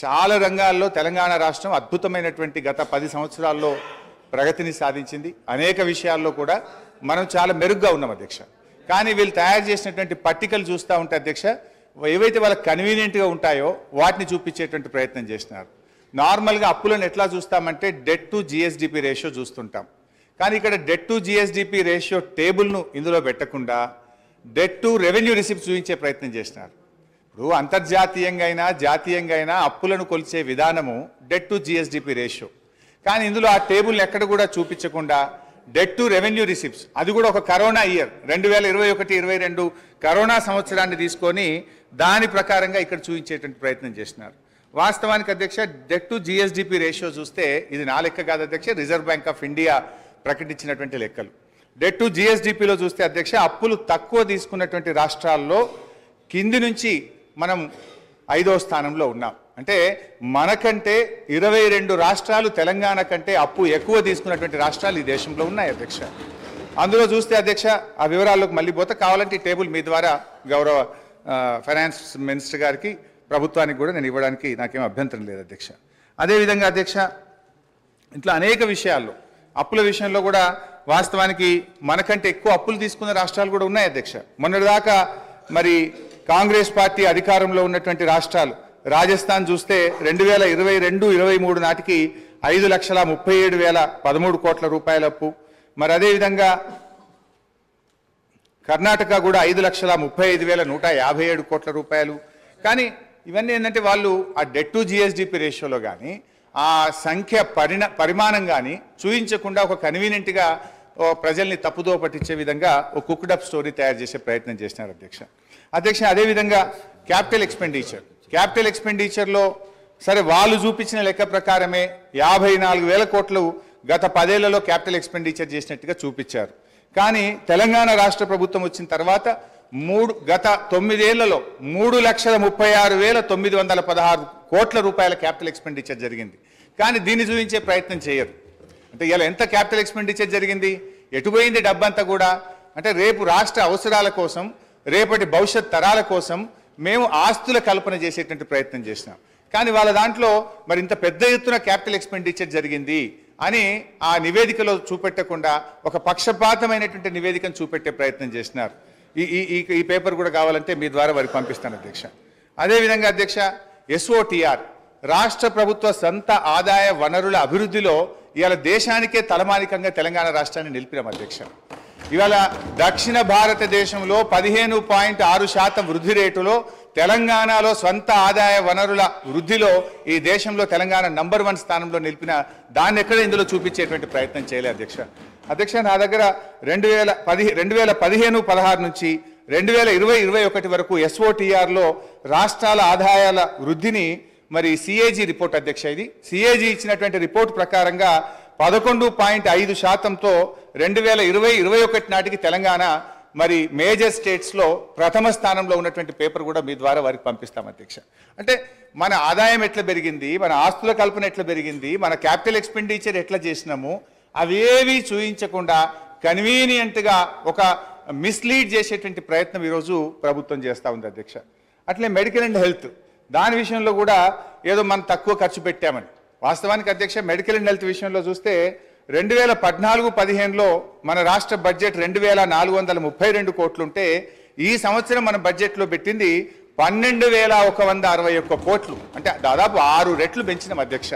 చాలా రంగాల్లో తెలంగాణ రాష్ట్రం అద్భుతమైనటువంటి గత 10 సంవత్సరాల్లో ప్రగతిని సాధించింది. అనేక విషయాల్లో కూడా మనం చాలా మెరుగ్గా ఉన్నాం అధ్యక్ష. కానీ వీళ్ళు తయారు చేసినటువంటి పట్టికలు చూస్తూ ఉంటే అధ్యక్ష, ఏవైతే వాళ్ళకి కన్వీనియంట్గా ఉంటాయో వాటిని చూపించేటువంటి ప్రయత్నం చేస్తున్నారు. నార్మల్గా అప్పులను ఎట్లా చూస్తామంటే డెట్ టు జిఎస్డిపి రేషియో చూస్తుంటాం. కానీ ఇక్కడ డెట్ టు జిఎస్డిపి రేషియో టేబుల్ను ఇందులో పెట్టకుండా డెట్ టు రెవెన్యూ రిసిప్ట్స్ చూపించే ప్రయత్నం చేస్తున్నారు. ఇప్పుడు అంతర్జాతీయంగా అయినా జాతీయంగా అయినా అప్పులను కొలిచే విధానము డెట్ టు జిఎస్డిపి రేషియో. కానీ ఇందులో ఆ టేబుల్ని ఎక్కడ కూడా చూపించకుండా డెట్ టు రెవెన్యూ రిసిప్ట్స్, అది కూడా ఒక కరోనా ఇయర్ 2021-22 కరోనా సంవత్సరాన్ని తీసుకొని దాని ప్రకారంగా ఇక్కడ చూపించేటువంటి ప్రయత్నం చేస్తున్నారు. వాస్తవానికి అధ్యక్ష డెట్ టు జిఎస్డిపి రేషియో చూస్తే ఇది నా లెక్క కాదు అధ్యక్ష, రిజర్వ్ బ్యాంక్ ఆఫ్ ఇండియా ప్రకటించినటువంటి లెక్కలు. డెట్ టు జిఎస్డిపిలో చూస్తే అధ్యక్ష అప్పులు తక్కువ తీసుకున్నటువంటి రాష్ట్రాల్లో కింది నుంచి మనం 5వ స్థానంలో ఉన్నాం. అంటే మనకంటే 22 రాష్ట్రాలు తెలంగాణ కంటే అప్పు ఎక్కువ తీసుకున్నటువంటి రాష్ట్రాలు ఈ దేశంలో ఉన్నాయి అధ్యక్ష. అందులో చూస్తే అధ్యక్ష ఆ వివరాల్లోకి మళ్ళీ పోతే కావాలంటే ఈ టేబుల్ మీ ద్వారా గౌరవ ఫైనాన్స్ మినిస్టర్ గారికి ప్రభుత్వానికి కూడా నేను ఇవ్వడానికి నాకేం అభ్యంతరం లేదు అధ్యక్ష. అదేవిధంగా అధ్యక్ష ఇట్లా అనేక విషయాల్లో అప్పుల విషయంలో కూడా వాస్తవానికి మనకంటే ఎక్కువ అప్పులు తీసుకున్న రాష్ట్రాలు కూడా ఉన్నాయి అధ్యక్ష. మొన్నటిదాకా మరి కాంగ్రెస్ పార్టీ అధికారంలో ఉన్నటువంటి రాష్ట్రాలు రాజస్థాన్ చూస్తే 2022-23 నాటికి 5,37,013 కోట్ల రూపాయల అప్పు. మరి అదేవిధంగా కర్ణాటక కూడా 5,35,157 కోట్ల రూపాయలు. కానీ ఇవన్నీ ఏంటంటే వాళ్ళు ఆ డెట్ టు జిఎస్డిపి రేషియోలో కానీ ఆ సంఖ్య పరిమాణం కానీ చూపించకుండా ఒక కన్వీనియంట్గా ప్రజల్ని తప్పుదో పట్టించే విధంగా ఒక కుక్డ్ అప్ స్టోరీ తయారు చేసే ప్రయత్నం చేసినారు అధ్యక్ష. అదేవిధంగా క్యాపిటల్ ఎక్స్పెండిచర్లో సరే వాళ్ళు చూపించిన లెక్క ప్రకారమే 54,000 కోట్లు గత 10 ఏళ్లలో క్యాపిటల్ ఎక్స్పెండిచర్ చేసినట్టుగా చూపించారు. కానీ తెలంగాణ రాష్ట్ర ప్రభుత్వం వచ్చిన తర్వాత గత 9 ఏళ్లలో 3,36,916 కోట్ల రూపాయల క్యాపిటల్ ఎక్స్పెండిచర్ జరిగింది. కానీ దీన్ని చూపించే ప్రయత్నం చేయరు. అంటే ఇలా ఎంత క్యాపిటల్ ఎక్స్పెండిచర్ జరిగింది, ఎటుపోయింది డబ్బంతా కూడా అంటే రేపు రాష్ట్ర అవసరాల కోసం, రేపటి భవిష్యత్ తరాల కోసం మేము ఆస్తుల కల్పన చేసేటువంటి ప్రయత్నం చేసినాం. కానీ వాళ్ళ దాంట్లో మరి ఇంత పెద్ద ఎత్తున క్యాపిటల్ ఎక్స్పెండిచర్ జరిగింది అని ఆ నివేదికలో చూపెట్టకుండా ఒక పక్షపాతమైనటువంటి నివేదికను చూపెట్టే ప్రయత్నం చేసినారు. ఈ పేపర్ కూడా కావాలంటే మీ ద్వారా వారికి పంపిస్తాను అధ్యక్ష. అదేవిధంగా అధ్యక్ష SOTR రాష్ట్ర ప్రభుత్వ సొంత ఆదాయ వనరుల అభివృద్ధిలో ఇవాళ దేశానికే తలమానికంగా తెలంగాణ రాష్ట్రాన్ని నిలిపినాం అధ్యక్ష. ఇవాళ దక్షిణ భారతదేశంలో 15.6% వృద్ధి రేటులో తెలంగాణలో స్వంత ఆదాయ వనరుల వృద్ధిలో ఈ దేశంలో తెలంగాణ నంబర్ 1 స్థానంలో నిలిపిన దాన్ని ఎక్కడ ఇందులో చూపించేటువంటి ప్రయత్నం చేయలేదు అధ్యక్ష. నా దగ్గర 2015-16 నుంచి 2020-21 వరకు SOTRలో రాష్ట్రాల ఆదాయాల వృద్ధిని మరి CAG రిపోర్ట్ అధ్యక్ష, ఇది CAG ఇచ్చినటువంటి రిపోర్ట్ ప్రకారంగా 11.5%తో 2020-21 నాటికి తెలంగాణ మరి మేజర్ స్టేట్స్లో ప్రథమ స్థానంలో ఉన్నటువంటి పేపర్ కూడా మీ ద్వారా వారికి పంపిస్తాం అధ్యక్ష. అంటే మన ఆదాయం ఎట్లా పెరిగింది, మన ఆస్తుల కల్పన ఎట్లా పెరిగింది, మన క్యాపిటల్ ఎక్స్పెండిచర్ ఎట్లా చేసినాము అవేవి చూయించకుండా కన్వీనియంట్గా ఒక మిస్లీడ్ చేసేటువంటి ప్రయత్నం ఈరోజు ప్రభుత్వం చేస్తూ ఉంది అధ్యక్ష. అట్లే మెడికల్ అండ్ హెల్త్ దాని విషయంలో కూడా ఏదో మనం తక్కువ ఖర్చు పెట్టామని. వాస్తవానికి అధ్యక్ష మెడికల్ అండ్ హెల్త్ విషయంలో చూస్తే 2014-15లో మన రాష్ట్ర బడ్జెట్ 2,432 కోట్లుంటే ఈ సంవత్సరం మన బడ్జెట్లో పెట్టింది 12,161 కోట్లు, అంటే దాదాపు 6 రెట్లు పెంచినాం అధ్యక్ష.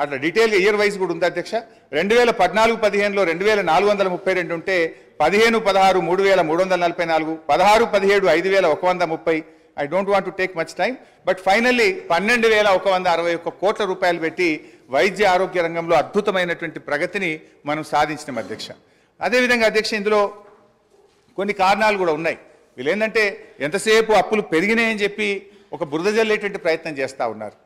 అట్లా డీటెయిల్గా ఇయర్ వైజ్ కూడా ఉంది అధ్యక్ష. 2014-15లో 2,432 ఉంటే 15-16 3,344, 16-17 5,130. I don't want to take much time, but finally 12,161 కోట్ల రూపాయలు పెట్టి వైద్య ఆరోగ్య రంగంలో అద్భుతమైనటువంటి ప్రగతిని మనం సాధించినాం అధ్యక్ష. అదేవిధంగా అధ్యక్ష ఇందులో కొన్ని కారణాలు కూడా ఉన్నాయి. వీళ్ళు ఏంటంటే ఎంతసేపు అప్పులు పెరిగినాయని చెప్పి ఒక బురద జల్లేటువంటి ప్రయత్నం చేస్తూ ఉన్నారు.